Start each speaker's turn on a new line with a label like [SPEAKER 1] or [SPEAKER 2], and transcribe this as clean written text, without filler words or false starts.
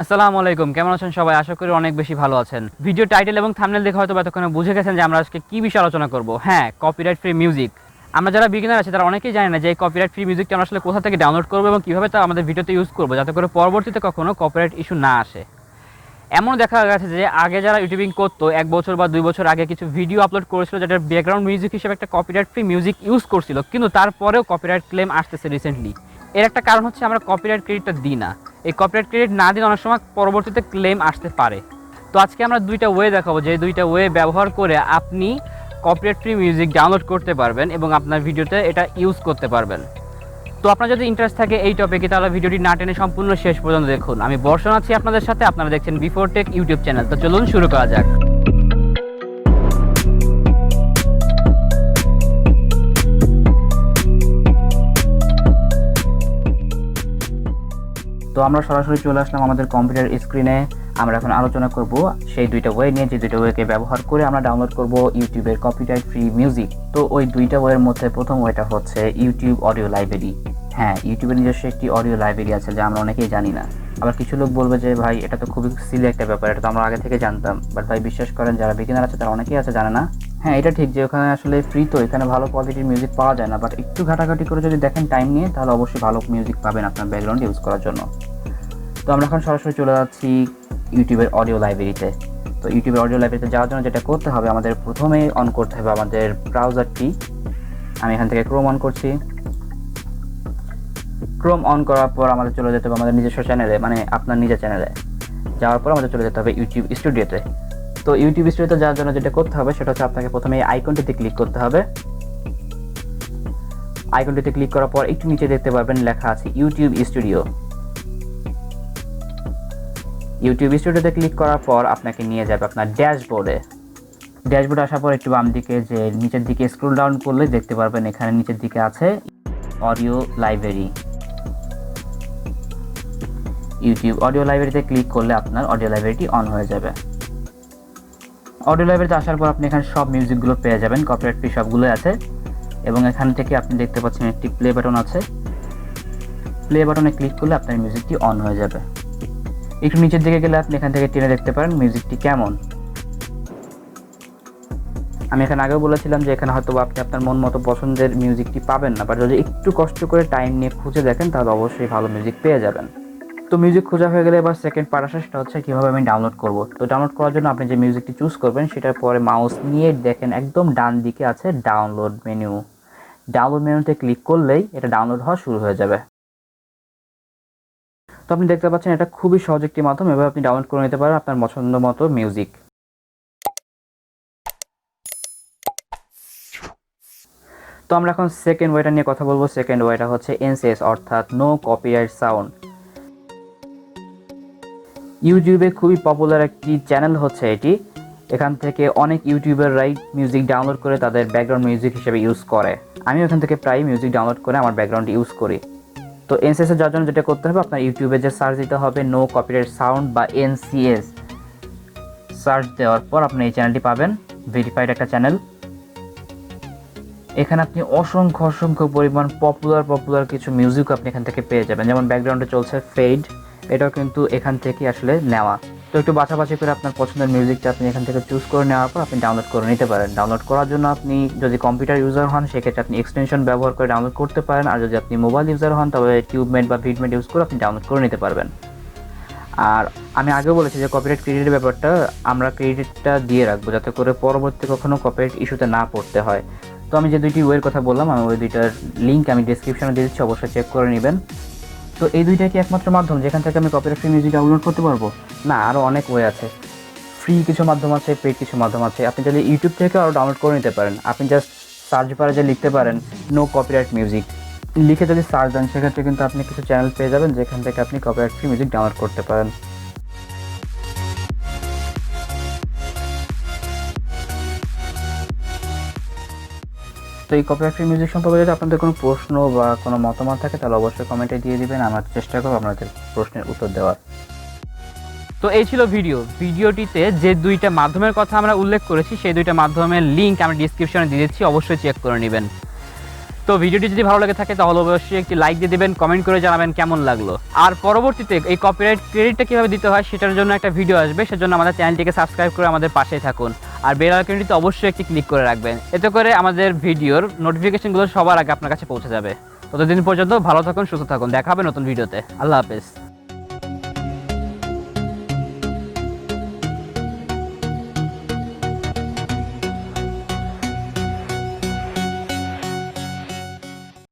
[SPEAKER 1] আসসালামু আলাইকুম, কেমন আছেন সবাই? আশা করি অনেক বেশি ভালো আছেন। ভিডিও টাইটেল এবং থাম্বনেল দেখে হয়তো এতক্ষণে বুঝে গেছেন যে আমরা আজকে কি বিষয়ে আলোচনা করব। হ্যাঁ, কপিরাইট ফ্রি মিউজিক। আমরা যারা বিগিনার আছে তারা অনেকেই জানে না যে এই কপিরাইট ফ্রি মিউজিকটা আমরা আসলে কোথা থেকে ডাউনলোড করবো এবং কীভাবে তা আমাদের ভিডিওতে ইউজ করবো যাতে করে পরবর্তীতে কখনো কপিরাইট ইস্যু না আসে। এমন দেখা গেছে যে আগে যারা ইউটিউবিং করতো 1 বছর বা 2 বছর আগে কিছু ভিডিও আপলোড করেছিল যেটার ব্যাকগ্রাউন্ড মিউজিক হিসেবে একটা কপিরাইট ফ্রি মিউজিক ইউজ করছিল, কিন্তু তারপরেও কপিরাইট ক্লেম আসতেছে রিসেন্টলি। এর একটা কারণ হচ্ছে আমরা কপিরাইট ক্রেডিটটা দিই না। এই কপিরাইট ক্রেডিট না দিলে অনেক সময় পরবর্তীতে ক্লেম আসতে পারে। তো আজকে আমরা দুইটা ওয়ে দেখাবো, যে দুইটা ওয়ে ব্যবহার করে আপনি কপিরাইট ফ্রি মিউজিক ডাউনলোড করতে পারবেন এবং আপনার ভিডিওতে এটা ইউজ করতে পারবেন। তো আপনার যদি ইন্টারেস্ট থাকে এই টপিকে তাহলে ভিডিওটি না টেনে সম্পূর্ণ শেষ পর্যন্ত দেখুন। আমি বর্ষণ আছি আপনাদের সাথে, আপনারা দেখছেন বিফোর টেক ইউটিউব চ্যানেল। তো চলুন শুরু করা যাক। তো আমরা সরাসরি চলে আসলাম আমাদের কম্পিউটার স্ক্রিনে। আমরা এখন আলোচনা করব সেই দুইটা ওয়ে নিয়ে, যে দুইটা ওয়েকে ব্যবহার করে আমরা ডাউনলোড করব ইউটিউবের কপিরাইট ফ্রি মিউজিক। তো ওই দুইটা ওয়ের মধ্যে প্রথম ওয়েটা হচ্ছে ইউটিউব অডিও লাইব্রেরি। হ্যাঁ, ইউটিউবের নিজস্ব একটি অডিও লাইব্রেরি আছে যা আমরা অনেকেই জানি না। আবার কিছু লোক বলবে যে ভাই এটা তো খুবই সিলি একটা ব্যাপার, এটা তো আমরা আগে থেকে জানতাম। বাট ভাই বিশ্বাস করেন, যারা বিগিনার আছে তারা অনেকেই আছে জানে না। হ্যাঁ, এটা ঠিক যে ওখানে আসলে ফ্রি, তো এখানে ভালো কোয়ালিটির মিউজিক পাওয়া যায় না। বাট একটু ঘাটাঘাটি করে যদি দেখেন টাইম নিয়ে, তাহলে অবশ্যই ভালো মিউজিক পাবেন আপনার ব্যাকগ্রাউন্ড ইউজ করার জন্য। তো আমরা এখন সরাসরি চলে যাচ্ছি ইউটিউবের অডিও লাইব্রেরিতে। তো ইউটিউবের অডিও লাইব্রেরিতে যাওয়ার জন্য যেটা করতে হবে, আমাদের প্রথমেই অন করতে হবে আমাদের ব্রাউজারটি। আমি এখান থেকে ক্রোম অন করছি। ক্রোম অন করার পর আমাদের চলে যেতে হবে আমাদের নিজস্ব চ্যানেলে, মানে আপনার নিজের চ্যানেলে। যাওয়ার পর আমাদের চলে যেতে হবে ইউটিউব স্টুডিওতে। তো ইউটিউব স্টুডিওতে যাওয়ার জন্য যেটা করতে হবে সেটা হচ্ছে আপনাকে প্রথমে এই আইকনটিতে ক্লিক করতে হবে। আইকনটিতে ক্লিক করার পর একটু নিচে দেখতে পারবেন লেখা আছে ইউটিউব স্টুডিও। ইউটিউব স্টুডিওতে ক্লিক করার পর আপনাকে নিয়ে যাবে আপনার ড্যাশবোর্ডে। ড্যাশবোর্ডে আসার পর একটু বাম দিকে যে নিচের দিকে স্ক্রল ডাউন করলে দেখতে পারবেন এখানে নিচের দিকে আছে অডিও লাইব্রেরি। ইউটিউব অডিও লাইব্রেরিতে ক্লিক করলে আপনার অডিও লাইব্রেরিটি অন হয়ে যাবে। অডিও লাইব্রেরিতে আসার পর আপনি এখানে সব মিউজিকগুলো পেয়ে যাবেন, কপিরাইট ফ্রি সবগুলোই আছে। এবং এখান থেকে আপনি দেখতে পাচ্ছেন একটি প্লে বাটন আছে। প্লে বাটনে ক্লিক করলে আপনার মিউজিকটি অন হয়ে যাবে। একটু নিচের দিকে গেলে আপনি এখান থেকে টেনে দেখতে পারেন মিউজিকটি কেমন। আমি এখানে আগেও বলেছিলাম যে এখানে হয়তো আপনি আপনার মন মতো পছন্দের মিউজিকটি পাবেন না, বাট যদি একটু কষ্ট করে টাইম নিয়ে খুঁজে দেখেন তাহলে অবশ্যই ভালো মিউজিক পেয়ে যাবেন। তো মিউজিক খোঁজা হয়ে গেলে এবার সেকেন্ড পার্ট আসে, সেটা হচ্ছে কীভাবে আমি ডাউনলোড করব। তো ডাউনলোড করার জন্য আপনি যে মিউজিকটি চুজ করবেন সেটার পরে মাউস নিয়ে দেখেন একদম ডান দিকে আছে ডাউনলোড মেনু। ডাউনলোড মেনুতে ক্লিক করলেই এটা ডাউনলোড হওয়া শুরু হয়ে যাবে। তো আপনি দেখতে পাচ্ছেন এটা খুবই সহজ একটি মাধ্যম, এভাবে আপনি ডাউনলোড করে নিতে পারেন আপনার পছন্দ মতো মিউজিক। তো আমরা এখন সেকেন্ড ওয়েটা নিয়ে কথা বলবো। সেকেন্ড ওয়েটা হচ্ছে এনসিএস, অর্থাৎ নো কপিরাইট সাউন্ড। ইউটিউবে খুবই পপুলার একটি চ্যানেল হচ্ছে এটি। এখান থেকে অনেক ইউটিউবাররাই মিউজিক ডাউনলোড করে তাদের ব্যাকগ্রাউন্ড মিউজিক হিসেবে ইউজ করে। আমি এখান থেকে প্রায় মিউজিক ডাউনলোড করে আমার ব্যাকগ্রাউন্ড ইউজ করি। তো এনসিএসে যাওয়ার জন্য যেটা করতে হবে, আপনার ইউটিউবে যে সার্চ দিতে হবে নো কপিরাইট সাউন্ড বা এনসিএস। সার্চ দেওয়ার পর আপনি এই চ্যানেলটি পাবেন, ভেরিফাইড একটা চ্যানেল। এখানে আপনি অসংখ্য পরিমাণ পপুলার কিছু মিউজিক আপনি এখান থেকে পেয়ে যাবেন। যেমন ব্যাকগ্রাউন্ডে চলছে ফেড, এটাও কিন্তু এখান থেকে আসলে নেওয়া। তো একটু বাছাবাছি করে আপনার পছন্দের মিউজিকটা আপনি এখান থেকে চুজ করে নেওয়ার পর আপনি ডাউনলোড করে নিতে পারেন। ডাউনলোড করার জন্য আপনি যদি কম্পিউটার ইউজার হন সেক্ষেত্রে আপনি এক্সটেনশন ব্যবহার করে ডাউনলোড করতে পারেন, আর যদি আপনি মোবাইল ইউজার হন তবে টিউবমেট বা ভিডমেট ইউজ করে আপনি ডাউনলোড করে নিতে পারবেন। আর আমি আগেও বলেছি যে কপিরাইট ক্রেডিটের ব্যাপারটা আমরা ক্রেডিটটা দিয়ে রাখবো যাতে করে পরবর্তী কখনো কপিরাইট ইস্যুতে না পড়তে হয়। তো আমি যে দুইটি ওয়ের কথা বললাম, আমি ওই দুইটার লিঙ্ক আমি ডেসক্রিপশনে দিয়ে দিচ্ছি, অবশ্যই চেক করে নেবেন। তো এই দুইটাই কি একমাত্র মাধ্যম যেখান থেকে আমি কপিরাইট ফ্রি মিউজিক ডাউনলোড করতে পারবো? না, আরও অনেক ওয়ে আছে। ফ্রি কিছু মাধ্যম আছে, পেইড কিছু মাধ্যম আছে। আপনি যদি ইউটিউব থেকে আরও ডাউনলোড করে নিতে পারেন। আপনি জাস্ট সার্চ বারে যে লিখতে পারেন নো কপিরাইট মিউজিক, লিখে যদি সার্চ দেন সেক্ষেত্রে কিন্তু আপনি কিছু চ্যানেল পেয়ে যাবেন যেখান থেকে আপনি কপিরাইট ফ্রি মিউজিক ডাউনলোড করতে পারেন। তো এই কপিরাইট ফ্রি মিউজিক সম্পর্কে যদি আপনাদের কোনো প্রশ্ন বা কোনো মতামত থাকে তাহলে অবশ্যই কমেন্টে দিয়ে দিবেন, আমরা চেষ্টা করব আপনাদের প্রশ্নের উত্তর দেওয়ার। তো এই ছিল ভিডিওটিতে যে দুইটা মাধ্যমের কথা আমরা উল্লেখ করেছি সেই দুইটা মাধ্যমের লিঙ্ক আমি ডেসক্রিপশনে দিয়ে দিচ্ছি, অবশ্যই চেক করে নেবেন। তো
[SPEAKER 2] তো ভিডিওটি যদি ভালো লাগে থাকে তাহলে অবশ্যই একটি লাইক দিয়ে দিবেন, কমেন্ট করে জানাবেন কেমন লাগলো। আর পরবর্তীতে এই কপিরাইট ক্রেডিটটা কীভাবে দিতে হয় সেটার জন্য একটা ভিডিও আসবে, সেজন্য আমাদের চ্যানেলটিকে সাবস্ক্রাইব করে আমাদের পাশেই থাকুন। আর বেল আইকনটিতে অবশ্যই একটি ক্লিক করে রাখবেন, এতে করে আমাদের ভিডিওর নোটিফিকেশনগুলো সবার আগে আপনার কাছে পৌঁছে যাবে। ততদিন পর্যন্ত ভালো থাকুন, সুস্থ থাকুন, দেখা হবে নতুন ভিডিওতে। আল্লাহ হাফেজ।